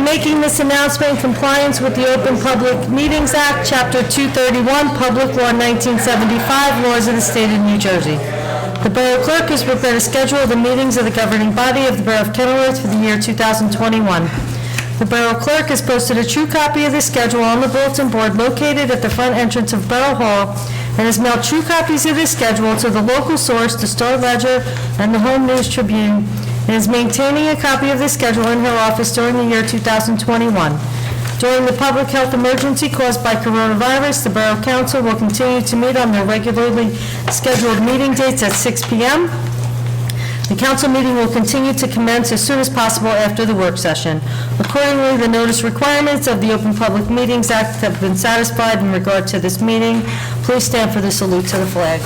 making this announcement in compliance with the Open Public Meetings Act, Chapter 231, Public Law 1975, Laws of the State of New Jersey. The Borough Clerk has prepared a schedule of the meetings of the governing body of the Borough of Kenilworth for the year 2021. The Borough Clerk has posted a true copy of the schedule on the bulletin board located at the front entrance of Borough Hall and has mailed true copies of this schedule to the local source, the Star Ledger, and the Home News Tribune, and is maintaining a copy of the schedule in her office during the year 2021. During the public health emergency caused by coronavirus, the Borough Council will continue to meet on their regularly scheduled meeting dates at 6 p.m. The council meeting will continue to commence as soon as possible after the work session. Accordingly, the notice requirements of the Open Public Meetings Act have been satisfied in regard to this meeting. Please stand for the salute to the flag.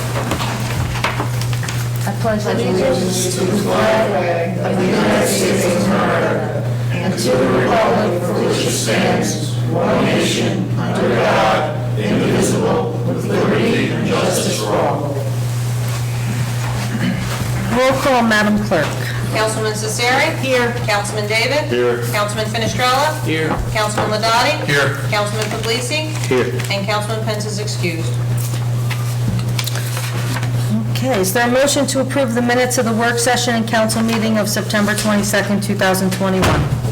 I pledge allegiance to the flag of the United States of America and to the republic for which it stands, one nation, under God, indivisible, with liberty and justice for all. Roll call, Madam Clerk. Councilman Cesare? Here. Councilman David? Here. Councilman Finestrella? Here. Councilman Ladati? Here. Councilman Puglisi? Here. And Councilman Pence is excused. Okay, is there a motion to approve the minutes of the work session and council meeting of September 22nd, 2021?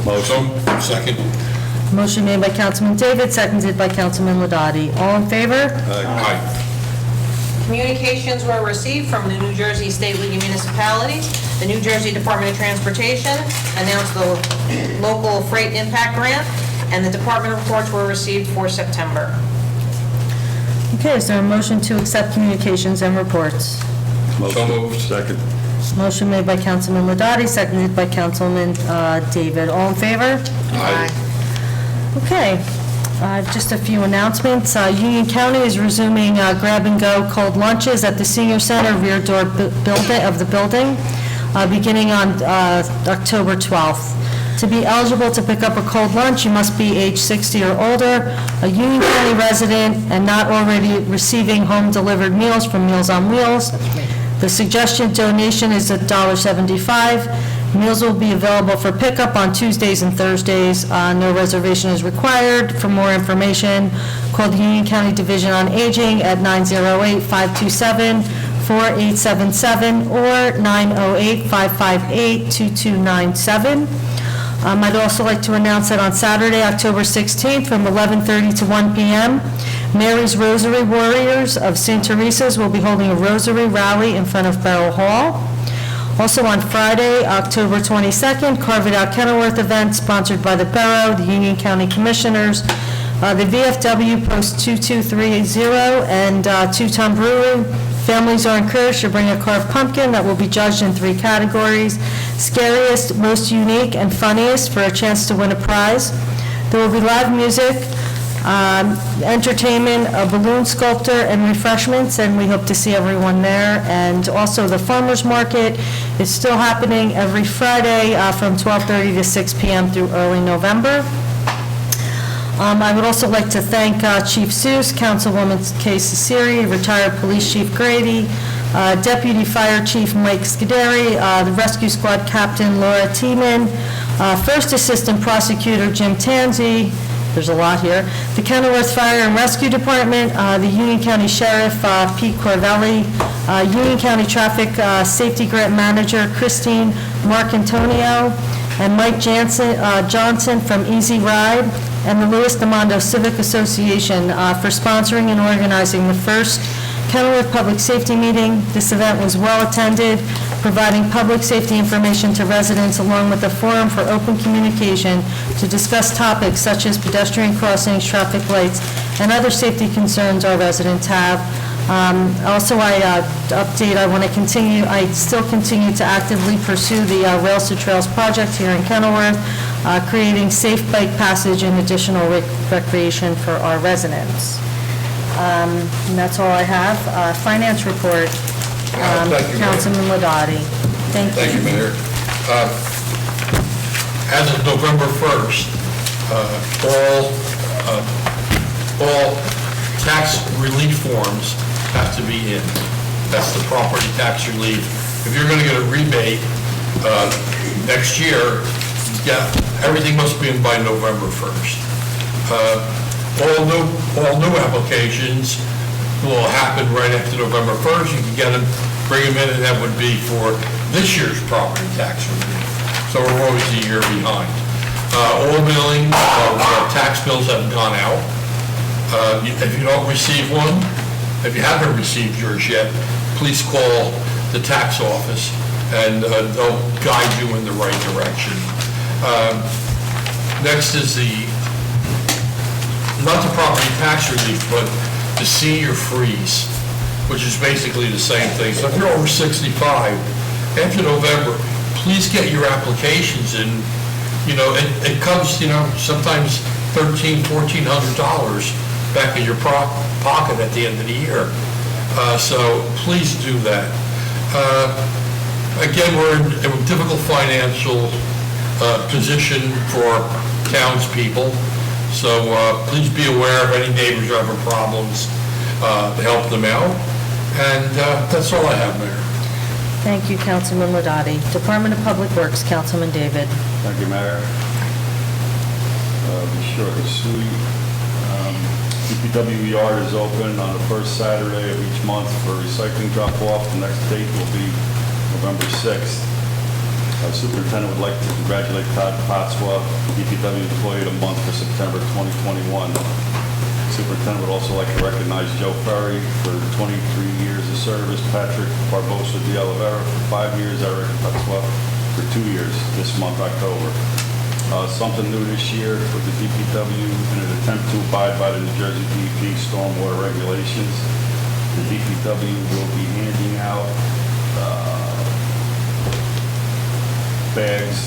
Motion. Second. Motion made by Councilman David, seconded by Councilman Ladati. All in favor? Aye. Communications were received from the New Jersey State League of Municipalities. The New Jersey Department of Transportation announced the local freight impact grant, and the department reports were received for September. Okay, is there a motion to accept communications and reports? So moved. Second. Motion made by Councilman Ladati, seconded by Councilman David. All in favor? Aye. Okay, just a few announcements. Union County is resuming grab-and-go cold lunches at the Senior Center rear door building of the building, beginning on October 12th. To be eligible to pick up a cold lunch, you must be age 60 or older, a Union County resident, and not already receiving home-delivered meals from Meals on Wheels. The suggested donation is $1.75. Meals will be available for pickup on Tuesdays and Thursdays. No reservation is required. For more information, call the Union County Division on Aging at 908-527-4877 or 908-558-2297. I'd also like to announce that on Saturday, October 16th, from 11:30 to 1 p.m., Mary's Rosary Warriors of St. Teresa's will be holding a rosary rally in front of Borough Hall. Also on Friday, October 22nd, Carve It Out Kenilworth event sponsored by the Borough, the Union County Commissioners, the VFW Post 2230, and Two-Ton Brewery. Families are encouraged to bring a carved pumpkin that will be judged in 3 categories: scariest, most unique, and funniest, for a chance to win a prize. There will be live music, entertainment, a balloon sculptor, and refreshments, and we hope to see everyone there. And also the farmers market is still happening every Friday from 12:30 to 6 p.m. through early November. I would also like to thank Chief Seuss, Councilwoman Kay Cesare, retired Police Chief Grady, Deputy Fire Chief Mike Scuderi, the Rescue Squad Captain Laura Tiemann, First Assistant Prosecutor Jim Tanzi, there's a lot here, the Kenilworth Fire and Rescue Department, the Union County Sheriff Pete Corvelli, Union County Traffic Safety Grant Manager Christine Marcantonio, and Mike Johnson from Easy Ride, and the Louis Demondo Civic Association for sponsoring and organizing the first Kenilworth Public Safety Meeting. This event was well attended, providing public safety information to residents along with a forum for open communication to discuss topics such as pedestrian crossings, traffic lights, and other safety concerns our residents have. Also, I still continue to actively pursue the Rails to Trails project here in Kenilworth, creating safe bike passage and additional recreation for our residents. And that's all I have. Finance report, Thank you, Mayor. Councilman Ladati. Thank you. Thank you, Mayor. As of November 1st, all tax relief forms have to be in. That's the property tax relief. If you're going to get a rebate next year, Yeah, everything must be in by November 1st. All new applications will happen right after November 1st. You can get them, bring them in, and that would be for this year's property tax relief. So we're always a year behind. All billing of tax bills have gone out. If you don't receive one, if you haven't received yours yet, please call the tax office and they'll guide you in the right direction. Next is not the property tax relief, but the senior freeze, which is basically the same thing. So if you're over 65, after November, please get your applications in. You know, it comes, sometimes $1,300, $1,400 back in your pocket at the end of the year. So please do that. Again, we're in a difficult financial position for townspeople. So please be aware of any neighbors who have problems to help them out. And that's all I have, Mayor. Thank you, Councilman Ladati. Department of Public Works, Councilman David. Thank you, Mayor. Be short and sweet. DPW yard is open on the first Saturday of each month for recycling drop-off. The next date will be November 6th. Superintendent would like to congratulate Todd Potswa, DPW Employee of the Month for September 2021. Superintendent would also like to recognize Joe Ferry for 23 years of service, Patrick Barbosa de Oliveira for 5 years, Eric Potswa for 2 years this month, October. Something new this year with the DPW in an attempt to abide by the New Jersey DEP stormwater regulations. The DPW will be handing out bags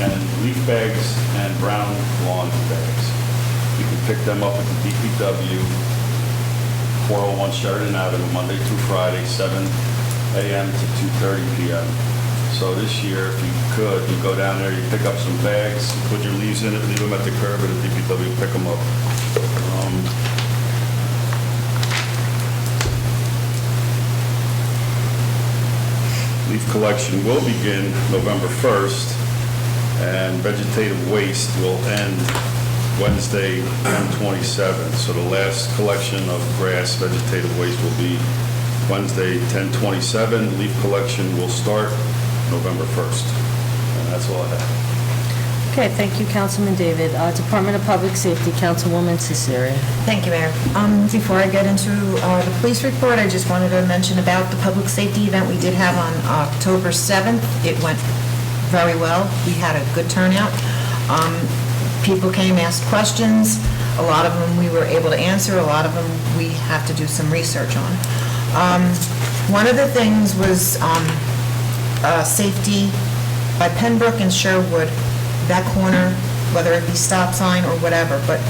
and leaf bags and brown lawn bags. You can pick them up at the DPW, 401 Sheridan Avenue, Monday through Friday, 7 a.m. to 2:30 p.m. So this year, if you could, you go down there, you pick up some bags, put your leaves in it, leave them at the curb, and the DPW will pick them up. Leaf collection will begin November 1st, and vegetative waste will end Wednesday, 10/27. So the last collection of grass vegetative waste will be Wednesday, 10/27. Leaf collection will start November 1st. And that's all I have. Okay, thank you, Councilman David. Department of Public Safety, Councilwoman Cesare. Thank you, Mayor. Before I get into the police report, I just wanted to mention about the public safety event we did have on October 7th. It went very well. We had a good turnout. People came, asked questions. A lot of them we were able to answer. A lot of them we have to do some research on. One of the things was safety by Pembroke and Sherwood, that corner, whether it be stop sign or whatever. But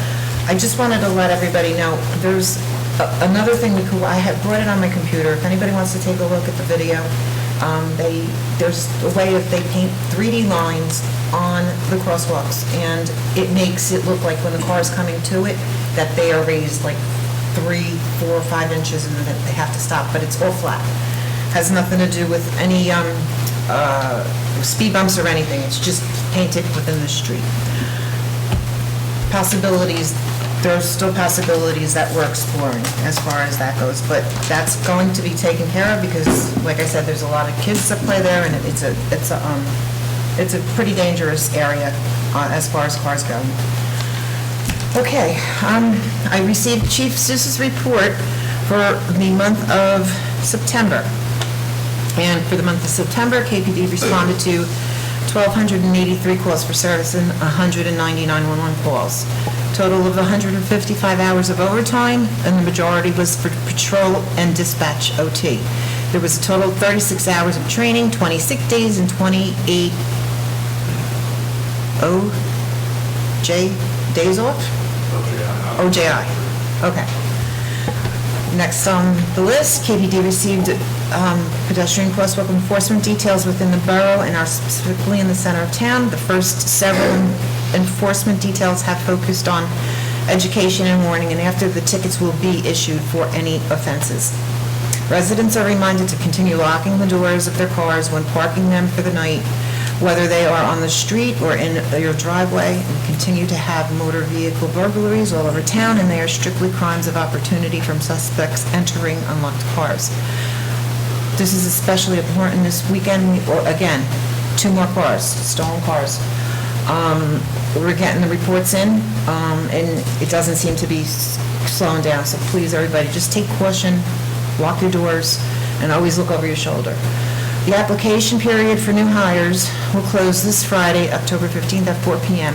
I just wanted to let everybody know, there's another thing I have brought it on my computer. If anybody wants to take a look at the video, there's a way that they paint 3D lines on the crosswalks, and it makes it look like when the car is coming to it, that they are raised like 3, 4, 5 inches, and that they have to stop, but it's all flat. Has nothing to do with any speed bumps or anything. It's just painted within the street. Possibilities, there's still possibilities that we're exploring as far as that goes, but that's going to be taken care of because, like I said, there's a lot of kids that play there, and it's a pretty dangerous area as far as cars go. Okay, I received Chief Seuss's report for the month of September. And for the month of September, KPD responded to 1,283 calls for service and 190 911 calls. Total of 155 hours of overtime, and the majority was for patrol and dispatch OT. There was a total of 36 hours of training, 20 sick days, and 28 OJ days off? OJI. Okay. Next on the list, KPD received pedestrian crosswalk enforcement details within the borough and are specifically in the center of town. The first several enforcement details have focused on education and warning, and after the tickets will be issued for any offenses. Residents are reminded to continue locking the doors of their cars when parking them for the night. whether they are on the street or in your driveway. We continue to have motor vehicle burglaries all over town, and they are strictly crimes of opportunity from suspects entering unlocked cars. This is especially important this weekend, again, 2 more cars, stolen cars. We're getting the reports in, and it doesn't seem to be slowing down, so please, everybody, just take caution, lock your doors, and always look over your shoulder. The application period for new hires will close this Friday, October 15th at 4 p.m.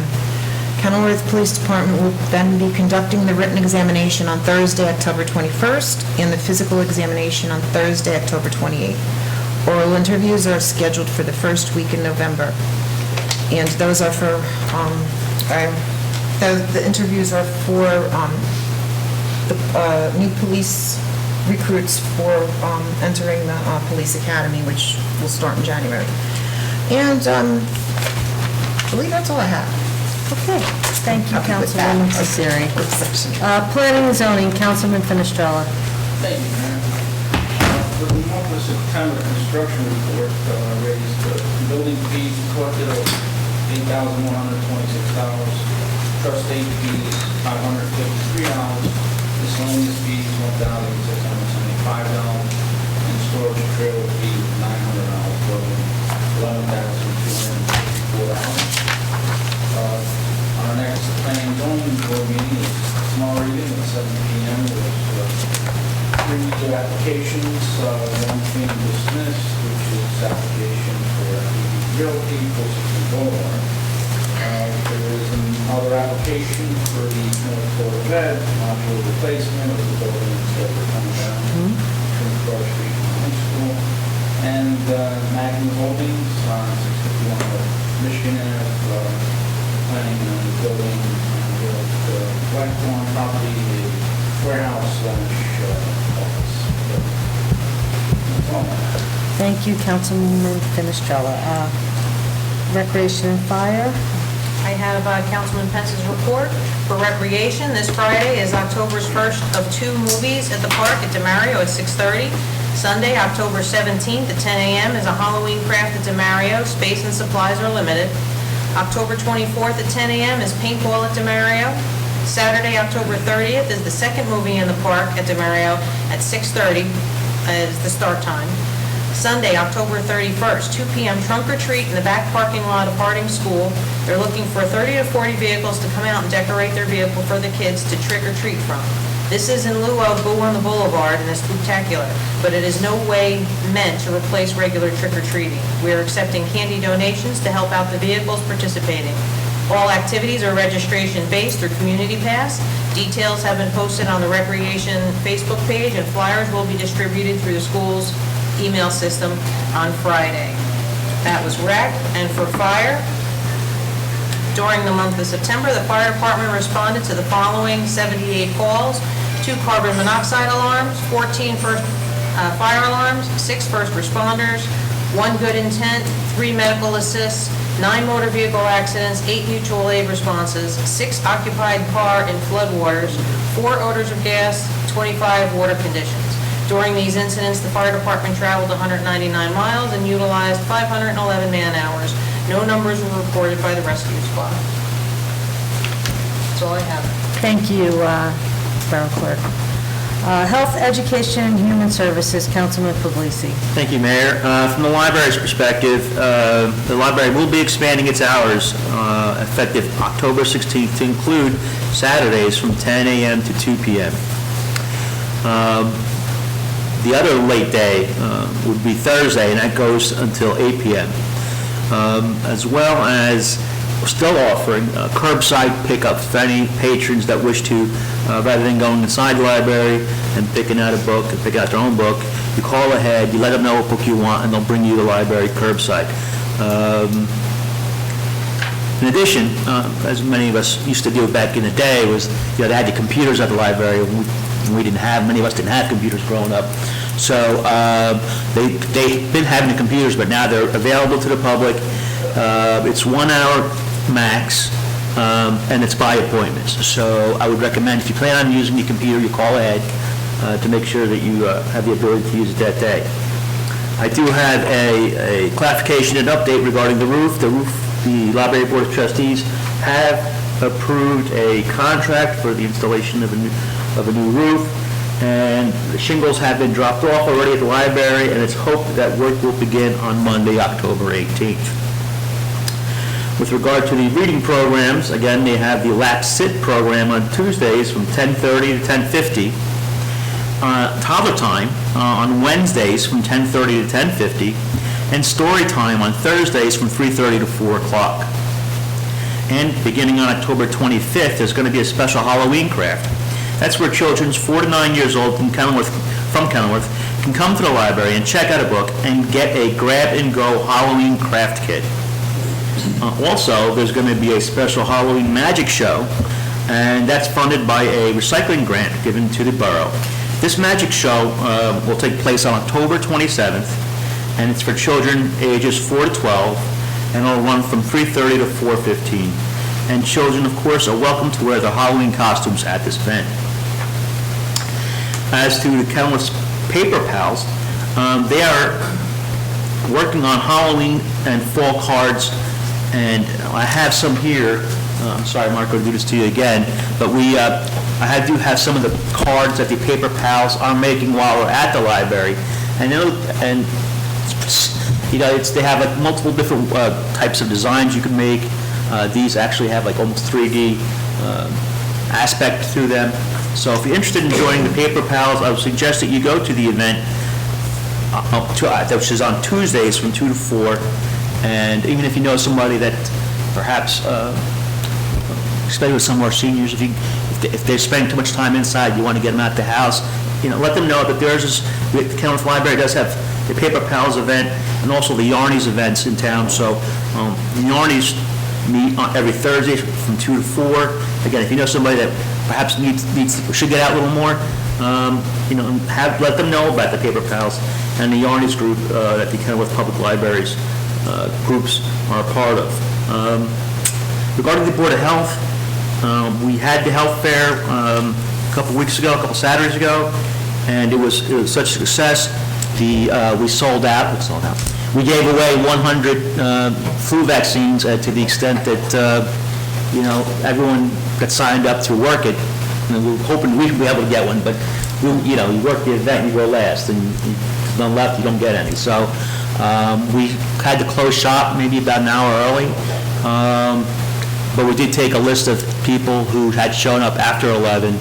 Kenilworth Police Department will then be conducting the written examination on Thursday, October 21st, and the physical examination on Thursday, October 28th. Oral interviews are scheduled for the first week in November. And those are for, the interviews are for the new police recruits for entering the police academy, which will start in January. And I believe that's all I have. Okay, thank you, Happy with that. Councilwoman Cesari. Planning and zoning, Councilman Finestrella. Thank you, Mayor. For the month of September, construction report raised building fees collected of $8,126, trust aid fees $553, miscellaneous fees $1,675, and storage trailer fees $900, totaling $11,254. Our next planning and zoning board meeting is tomorrow evening at 7 p.m. with 3 new applications, one being dismissed, which is application for Realty, 460 Boulevard. There is another application for the North Court of Ed, modular replacement of the building that we're coming down from Cross Street High School. And Magnum Holdings on 651 Michigan Ave, planning on the building the Blackthorn property, the warehouse office. That's all I have. Thank you, Councilman Finestrella. Recreation and Fire, I have Councilman Pence's report for recreation. This Friday is October's first of 2 movies at the park at DeMario at 6:30. Sunday, October 17th at 10 a.m. is a Halloween craft at DeMario. Space and supplies are limited. October 24th at 10 a.m. is paintball at DeMario. Saturday, October 30th is the second movie in the park at DeMario at 6:30 is the start time. Sunday, October 31st, 2 p.m. trunk or treat in the back parking lot of Harding School. They're looking for 30 to 40 vehicles to come out and decorate their vehicle for the kids to trick or treat from. This is in lieu of Boo on the Boulevard and is spectacular, but it is no way meant to replace regular trick-or-treating. We are accepting candy donations to help out the vehicles participating. All activities are registration-based through Community Pass. Details have been posted on the Recreation Facebook page, and flyers will be distributed through the school's email system on Friday. That was rec. And for fire, during the month of September, the fire department responded to the following 78 calls: 2 carbon monoxide alarms, 14 fire alarms, 6 first responders, 1 good intent, 3 medical assists, 9 motor vehicle accidents, 8 mutual aid responses, 6 occupied car in floodwaters, 4 odors of gas, 25 water conditions. During these incidents, the fire department traveled 199 miles and utilized 511 man-hours. No numbers were reported by the rescue squad. That's all I have. thank you, Borough Clerk. Health, Education, and Human Services, Councilman Puglisi. Thank you, Mayor. From the library's perspective, the library will be expanding its hours effective October 16th to include Saturdays from 10 a.m. to 2 p.m. The other late day would be Thursday, and that goes until 8 p.m. As well as we're still offering curbside pickup for any patrons that wish to, rather than going inside the library and picking out a book and pick out their own book, you call ahead, you let them know what book you want, and they'll bring you the library curbside. In addition, as many of us used to do back in the day, was they had the computers at the library. We didn't have, many of us didn't have computers growing up. So they've been having the computers, but now they're available to the public. It's 1 hour max, and it's by appointments. So I would recommend, if you plan on using your computer, you call ahead to make sure that you have the ability to use it that day. I do have a clarification and update regarding the roof. The Library Board of Trustees have approved a contract for the installation of a new roof, and the shingles have been dropped off already at the library, and it's hoped that work will begin on Monday, October 18th. With regard to the reading programs, again, they have the Lap Sit program on Tuesdays from 10:30 to 10:50. Toddler time on Wednesdays from 10:30 to 10:50, and story time on Thursdays from 3:30 to 4 o'clock. And beginning on October 25th, there's going to be a special Halloween craft. That's where children 4 to 9 years old from Kenilworth can come to the library and check out a book and get a grab-and-go Halloween craft kit. Also, there's going to be a special Halloween magic show, and that's funded by a recycling grant given to the borough. This magic show will take place on October 27th, and it's for children ages 4 to 12, and it'll run from 3:30 to 4:15. And children, of course, are welcome to wear their Halloween costumes at this event. As to the Kenilworth Paper Pals, they are working on Halloween and fall cards, and I have some here. I'm sorry, Marco, to do this to you again, but I do have some of the cards that the Paper Pals are making while we're at the library, and they have like multiple different types of designs you can make. These actually have like almost 3D aspect to them. So if you're interested in joining the Paper Pals, I would suggest that you go to the event, which is on Tuesdays from 2 to 4, and even if you know somebody that perhaps, especially with some of our seniors, if they're spending too much time inside, you want to get them out the house, let them know that the Kenilworth Library does have the Paper Pals event and also the Yarnies events in town. So the Yarnies meet every Thursday from 2 to 4. Again, if you know somebody that perhaps should get out a little more, let them know about the Paper Pals and the Yarnies group that the Kenilworth Public Libraries groups are a part of. Regarding the Board of Health, we had the health fair a couple Saturdays ago, and it was such a success. We sold out. We gave away 100 flu vaccines to the extent that everyone got signed up to work it. And we were hoping we'd be able to get one, but you work the event, you go last, and there's none left, you don't get any. So we had to close shop maybe about an hour early. But we did take a list of people who had shown up after 11,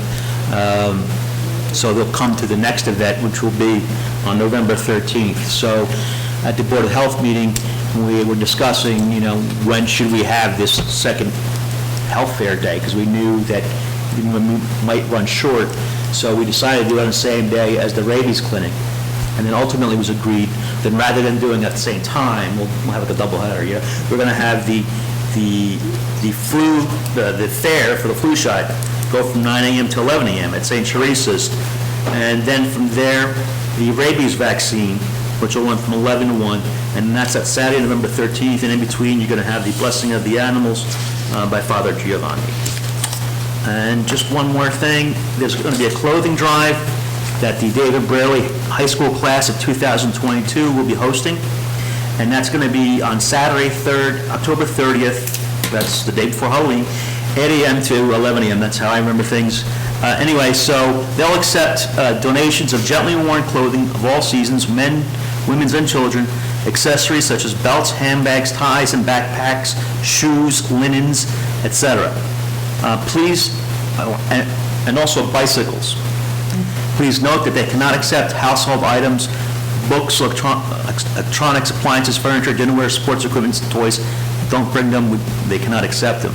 so they'll come to the next event, which will be on November 13th. So at the Board of Health meeting, we were discussing, when should we have this second health fair day, because we knew that we might run short, so we decided to do it on the same day as the rabies clinic. And then ultimately it was agreed that rather than doing it at the same time, we'll have like a double header. We're going to have the fair for the flu shot go from 9 a.m. to 11 a.m. at St. Teresa's, and then from there the rabies vaccine, which will run from 11 to 1, and that's at Saturday, November 13th, and in between you're going to have the Blessing of the Animals by Father Giovanni. And just one more thing, there's going to be a clothing drive that the David Braley High School class of 2022 will be hosting, and that's going to be on Saturday, October 30th, that's the day before Halloween, 8 a.m. to 11 a.m., that's how I remember things. Anyway, so they'll accept donations of gently worn clothing of all seasons, men, women's, and children, accessories such as belts, handbags, ties, and backpacks, shoes, linens, etc. Please, and also bicycles. Please note that they cannot accept household items, books, electronics, appliances, furniture, dinnerware, sports equipment, toys. Don't bring them, they cannot accept them.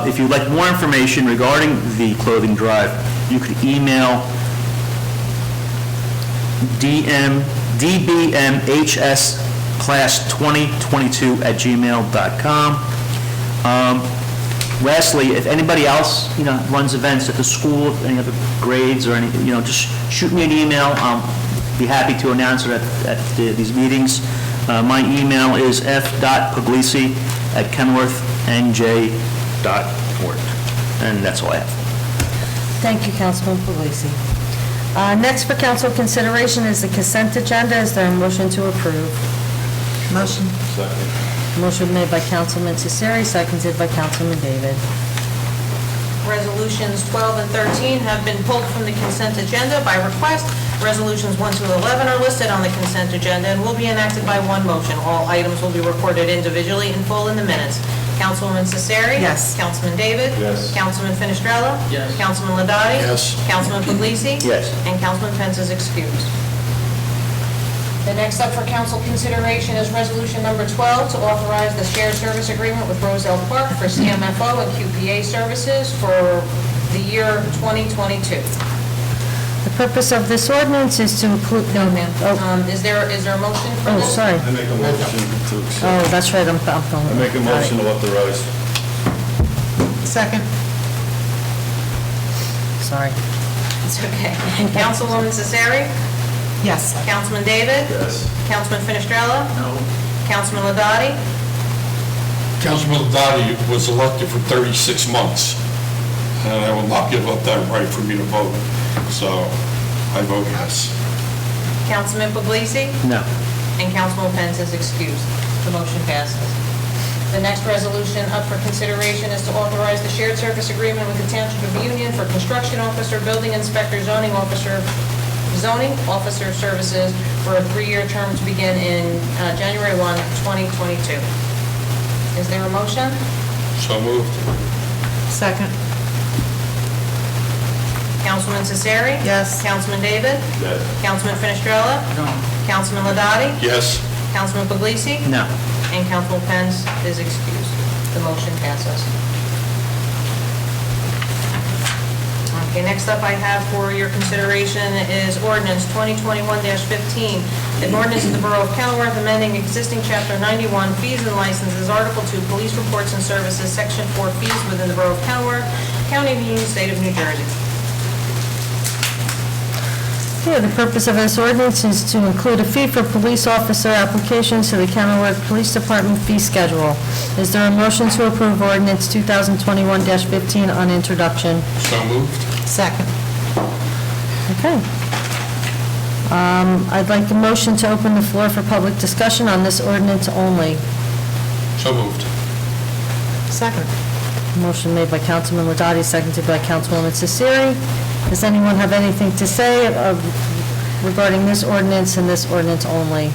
If you'd like more information regarding the clothing drive, you could email dbmhsclass2022@gmail.com. Lastly, if anybody else, runs events at the school, any other grades or any, just shoot me an email. I'll be happy to announce it at these meetings. My email is f.puglisi@kenworthnj.org. And that's all I have. Thank you, Councilman Puglisi. Next for council consideration is the consent agenda. Is there a motion to approve? Motion. Second. Motion made by Councilman Cesari, seconded by Councilman David. Resolutions 12 and 13 have been pulled from the consent agenda by request. Resolutions 1 to 11 are listed on the consent agenda and will be enacted by one motion. All items will be recorded individually in full in the minutes. Councilwoman Cesari? Yes. Councilman David? Yes. Councilman Finestrella? Yes. Councilman Ladati? Yes. Councilman Puglisi? Yes. And Councilman Pence is excused. The next up for council consideration is resolution number 12 to authorize the shared service agreement with Roselle Park for Cmfo and QPA services for the year 2022. The purpose of this ordinance is to include... No, ma'am. Oh, Is there a motion for oh, this? sorry. I make a motion to accept. Oh, that's right, I'm going... I make a motion to authorize. Second. Sorry. It's okay. Councilwoman Cesari? Yes. Councilman David? Yes. Councilman Finestrella? No. Councilman Ladati? Councilman Ladati was elected for 36 months, and I will not give up that right for me to vote. So I vote yes. Councilman Puglisi? No. And Councilman Pence is excused. The motion passes. The next resolution up for consideration is to authorize the shared service agreement with the Township of Union for construction officer, building inspector, zoning officer services for a 3-year term to begin in January 1, 2022. Is there a motion? So moved. Second. Councilman Cesari? Yes. Councilman David? Yes. Councilman Finestrella? No. Councilman Ladati? Yes. Councilman Puglisi? No. And Councilman Pence is excused. The motion passes. Okay, next up I have for your consideration is ordinance 2021-15, an ordinance of the Borough of Kenilworth amending existing Chapter 91 fees and licenses, Article 2 police reports and services, Section 4 fees within the Borough of Kenilworth, County of Union, State of New Jersey. Yeah, the purpose of this ordinance is to include a fee for police officer applications to the Kenilworth Police Department fee schedule. Is there a motion to approve ordinance 2021-15 on introduction? So moved. Second. Okay. I'd like a motion to open the floor for public discussion on this ordinance only. So moved. Second. Motion made by Councilman Ladati, seconded by Councilwoman Cesari. Does anyone have anything to say regarding this ordinance and this ordinance only?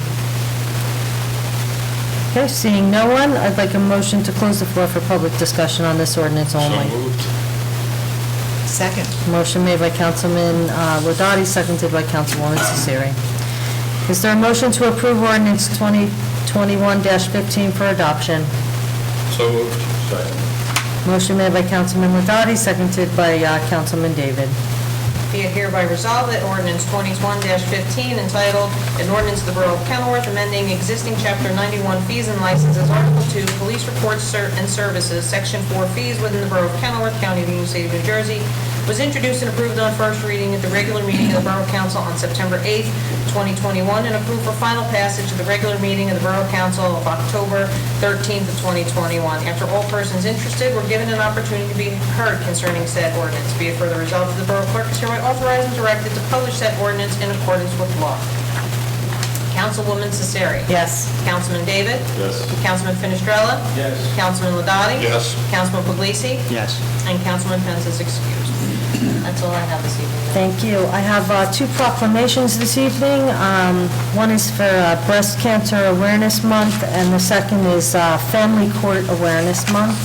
Okay, seeing no one, I'd like a motion to close the floor for public discussion on this ordinance So only. moved. Second. Motion made by Councilman Ladati, seconded by Councilwoman Cesari. Is there a motion to approve ordinance 2021-15 for adoption? So moved. Second. Motion made by Councilman Ladati, seconded by Councilman David. Be it hereby resolved that ordinance 2021-15 entitled, an ordinance of the Borough of Kenilworth amending existing Chapter 91 fees and licenses, Article 2 police reports and services, Section 4 fees within the Borough of Kenilworth, County of Union, State of New Jersey, was introduced and approved on first reading at the regular meeting of the Borough Council on September 8th, 2021, and approved for final passage at the regular meeting of the Borough Council of October 13th of 2021. After all persons interested were given an opportunity to be heard concerning said ordinance, be it further resolved that the Borough Clerk is hereby authorized and directed to publish said ordinance in accordance with law. Councilwoman Cesari. Yes. Councilman David. Yes. Councilman Finestrella. Yes. Councilman Ladati. Yes. Councilman Puglisi. Yes. And Councilman Pence is excused. That's all I have this evening. Thank you. I have 2 proclamations this evening. One is for Breast Cancer Awareness Month, and the second is Family Court Awareness Month.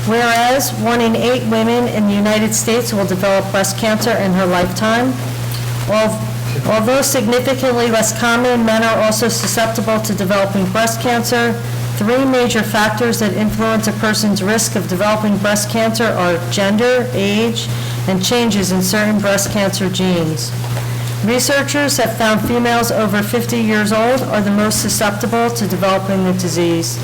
Whereas 1 in 8 women in the United States will develop breast cancer in her lifetime. Although significantly less common, men are also susceptible to developing breast cancer. 3 major factors that influence a person's risk of developing breast cancer are gender, age, and changes in certain breast cancer genes. Researchers have found females over 50 years old are the most susceptible to developing the disease.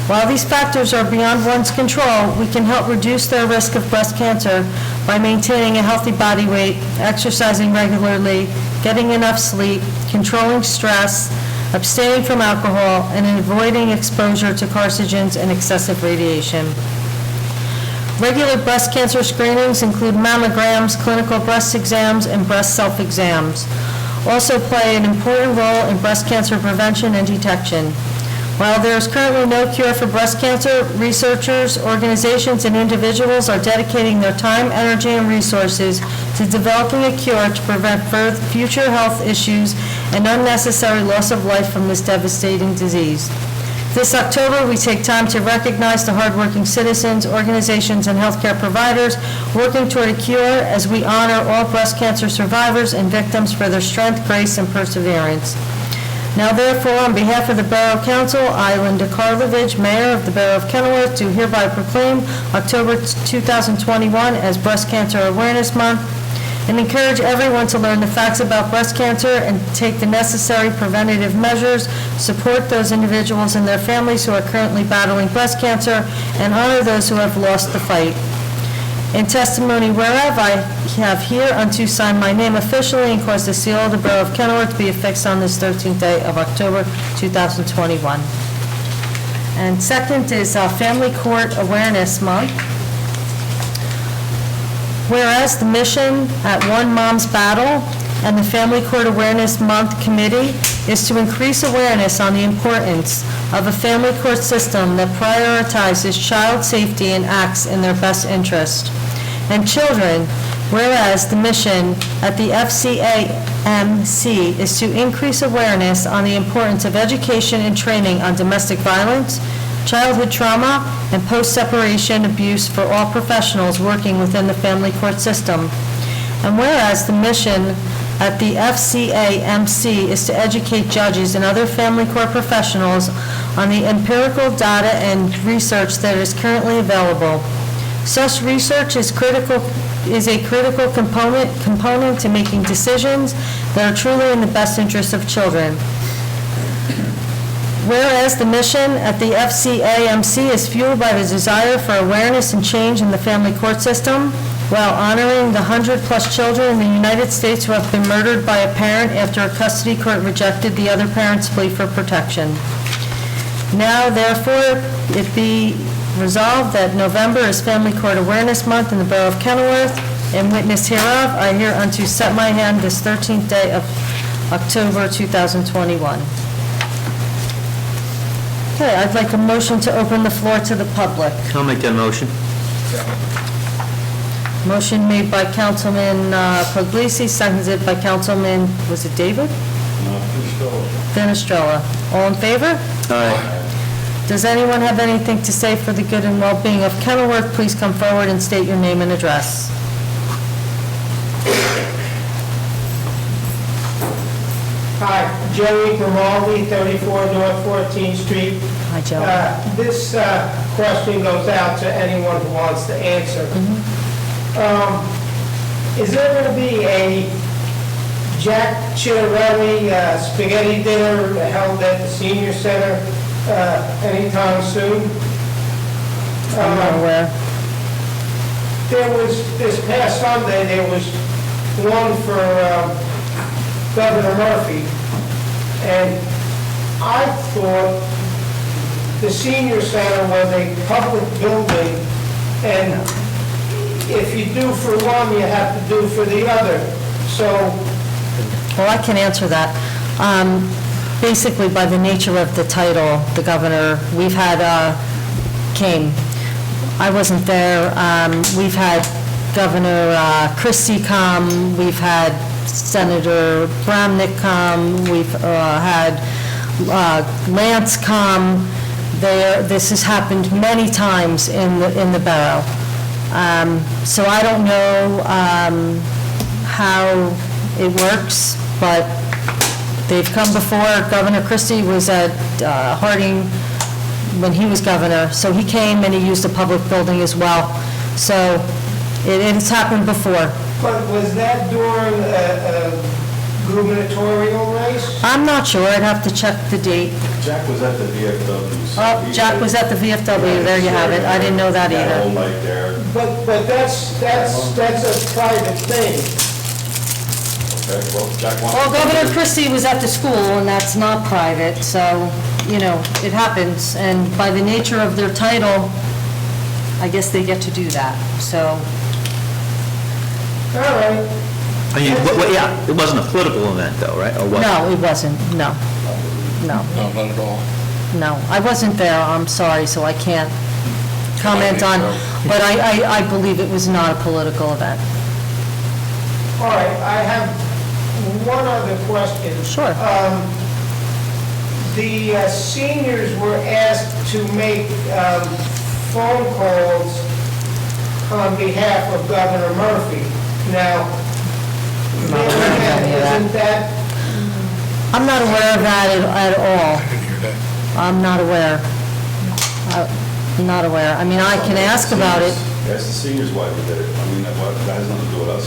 While these factors are beyond one's control, we can help reduce their risk of breast cancer by maintaining a healthy body weight, exercising regularly, getting enough sleep, controlling stress, abstaining from alcohol, and avoiding exposure to carcinogens and excessive radiation. Regular breast cancer screenings include mammograms, clinical breast exams, and breast self-exams. Also play an important role in breast cancer prevention and detection. While there is currently no cure for breast cancer, researchers, organizations, and individuals are dedicating their time, energy, and resources to developing a cure to prevent future health issues and unnecessary loss of life from this devastating disease. This October, we take time to recognize the hardworking citizens, organizations, and healthcare providers working toward a cure as we honor all breast cancer survivors and victims for their strength, grace, and perseverance. Now therefore, on behalf of the Borough Council, I, Linda Karlovich, Mayor of the Borough of Kenilworth, do hereby proclaim October 2021 as Breast Cancer Awareness Month, and encourage everyone to learn the facts about breast cancer and take the necessary preventative measures, support those individuals and their families who are currently battling breast cancer, and honor those who have lost the fight. In testimony whereof, I have hereunto signed my name officially and caused the seal of the Borough of Kenilworth to be affixed on this 13th day of October 2021. And second is Family Court Awareness Month. Whereas the mission at One Mom's Battle and the Family Court Awareness Month Committee is to increase awareness on the importance of a family court system that prioritizes child safety and acts in their best interest. And children, whereas the mission at the FCAMC is to increase awareness on the importance of education and training on domestic violence, childhood trauma, and post-separation abuse for all professionals working within the family court system. And whereas the mission at the FCAMC is to educate judges and other family court professionals on the empirical data and research that is currently available. Such research is a critical component to making decisions that are truly in the best interest of children. Whereas the mission at the FCAMC is fueled by the desire for awareness and change in the family court system, while honoring the 100-plus children in the United States who have been murdered by a parent after a custody court rejected the other parent's plea for protection. Now, therefore, it be resolved that November is Family Court Awareness Month in the Borough of Kenilworth. In witness hereof, I hereunto set my hand this 13th day of October 2021. Okay, I'd like a motion to open the floor to the public. I'll make that motion. Motion made by Councilman Puglisi, seconded by Councilman, was it David? Finestrella. All in favor? Aye. Does anyone have anything to say for the good and well-being of Kenilworth? Please come forward and state your name and address. Hi, Joey Grimaldi, 34 North 14th Street. Hi, Joe. This question goes out to anyone who wants to answer. Is there going to be a Jack Chiarelli spaghetti dinner held at the senior center anytime soon? I'm not aware. There was, this past Sunday, there was one for Governor Murphy, and I thought the senior center was a public building, and if you do for one, you have to do for the other. So, Well, I can answer that. Basically, by the nature of the title, the governor, we've had, came. I wasn't there. We've had Governor Christie come. We've had Senator Bramnick come. We've had Lance come. This has happened many times in the borough. So I don't know how it works, but they've come before. Governor Christie was at Harding when he was governor, so he came and he used a public building as well. So it's happened before. but was that during a gubernatorial race? I'm not sure, I'd have to check the date. Jack was at the VFW. so Oh, he- Jack was at the VFW, there you have it, I didn't know that That whole either. night there. But that's a private thing. Okay, well, Jack wants. Well, Governor Christie was at the school, and that's not private, so, you know, it happens, and by the nature of their title, I guess they get to do that, so, All right. I mean, yeah, it wasn't a political event though, right? Or was it? no, it wasn't, no. No, No, not at all. no, I wasn't there, I'm sorry, so I can't comment on, but I believe it was not a political event. All right, I have one other question. Sure. The seniors were asked to make phone calls on behalf of Governor Murphy. Now, isn't that, I'm not aware of that at all. I didn't hear that. I'm not aware. I'm not aware. I mean, I can ask about it. Ask the seniors why we did it. I mean, that has nothing to do with us.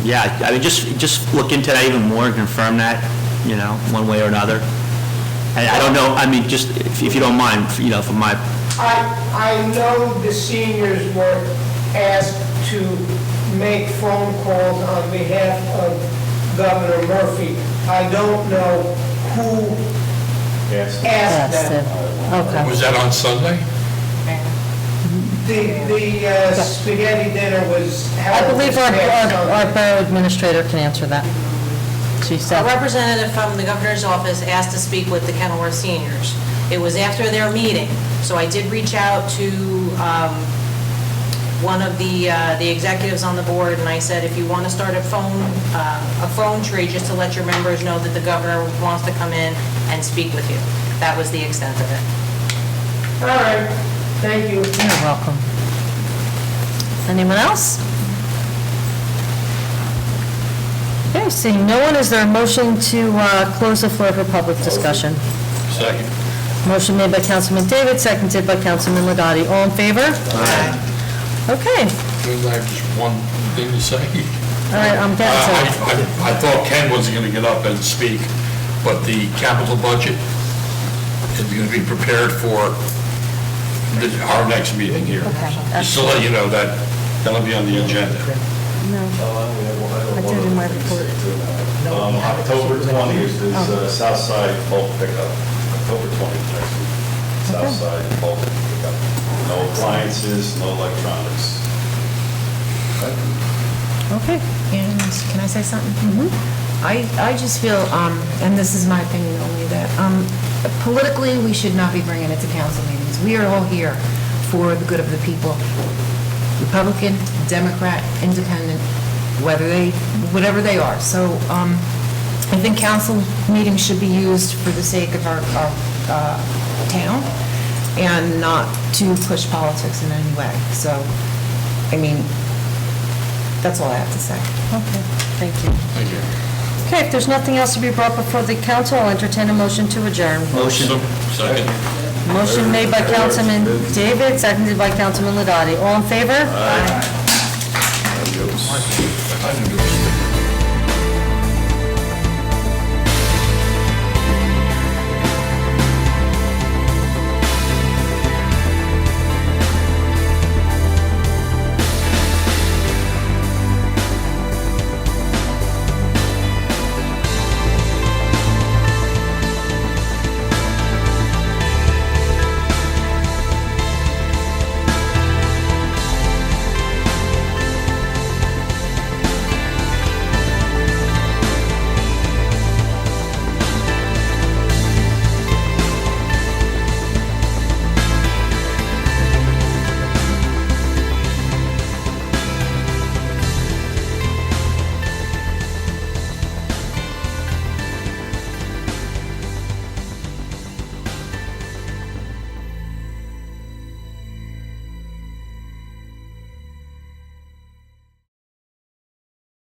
Yeah, I mean, just look into that even more and confirm that, you know, one way or another. And I don't know, I mean, just if you don't mind, you know, from my, I know the seniors were asked to make phone calls on behalf of Governor Murphy. I don't know who Ask. asked Yes, them. okay. Was that on Sunday? The spaghetti dinner was held. I believe this past our Sunday. borough administrator can answer that. She A said, representative from the governor's office asked to speak with the Kenilworth seniors. It was after their meeting, so I did reach out to one of the executives on the board, and I said, if you want to start a phone tree, just to let your members know that the governor wants to come in and speak with you. That was the extent of it. All right, thank you. you're welcome. Anyone else? Okay, seeing no one, is there a motion to close the floor for public discussion? Second. Motion made by Councilman David, seconded by Councilman Legati. All in favor? Okay, I have just one thing to say. all right, I'm getting to it. I thought Ken wasn't going to get up and speak, but the capital budget is going to be prepared for our next meeting here. Just to let you know that that'll be on the agenda. I did in my report. October 20th is Southside bulk pickup. October 20th next week. Southside bulk pickup. No appliances, no electronics. Okay. And can I say something? I just feel, and this is my opinion only, that politically, we should not be bringing it to council meetings. We are all here for the good of the people. Republican, Democrat, Independent, whatever they are. So I think council meetings should be used for the sake of our town and not to push politics in any way. So, I mean, that's all I have to say. Okay, thank you. Thank you. Okay, if there's nothing else to be brought before the council, I'll entertain a motion to adjourn. motion. Second. Motion made by Councilman David, seconded by Councilman Ladati. All in favor? I didn't do